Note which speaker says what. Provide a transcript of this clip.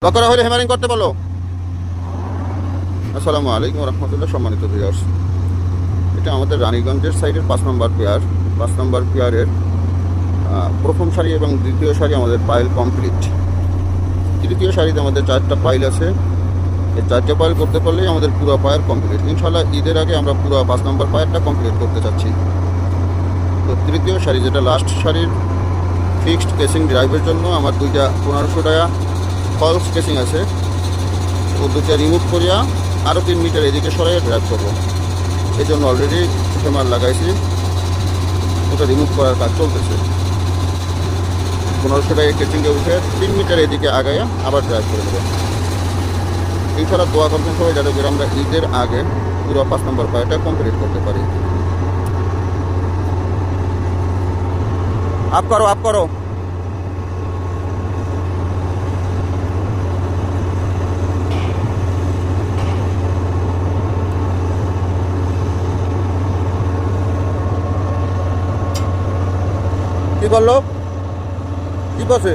Speaker 1: Lock করা হলে hammering করতে বলো। আসসালামু আলাইকুম রহমতুল্লাহ। সম্মানিত ভিউয়ার্স, এটা আমাদের রানীগঞ্জের সাইডের 5 নম্বর পেয়ার। 5 নম্বর পেয়ারের প্রথম সারি এবং দ্বিতীয় সারি আমাদের পাইল কমপ্লিট। তৃতীয় সারিতে আমাদের 4টা পাইল আছে। এই 4টে পাইল করতে পারলেই আমাদের পুরো পায়ার কমপ্লিট। ইনশাল্লাহ ঈদের আগে আমরা পুরো 5 নম্বর পায়ারটা কমপ্লিট করতে চাচ্ছি। তো তৃতীয় সারি, যেটা লাস্ট সারির ফিক্সড কেসিং ড্রাইভের জন্য আমার 2টা 1500 টাকা ফলস কেসিং আছে। ও 2টা রিমুভ করিয়া আরও 3 মিটার এদিকে সরাইয়া ড্রাইভ করবো। এই জন্য অলরেডি হেমার লাগাইছি, ওটা রিমুভ করার কাজ চলতেছে। 1500 টাকা কেসিংয়ে উঠে 3 মিটার এদিকে আগাইয়া আবার ড্রাইভ করে দেবো। ইনশাল্লাহ দোয়া করবেন সবাই, যাতে করে আমরা ঈদের আগে পুরো 5 নম্বর পায়ারটা কমপ্লিট করতে পারি। আপ করো, আপ করো। কি বললো, কি বলছে?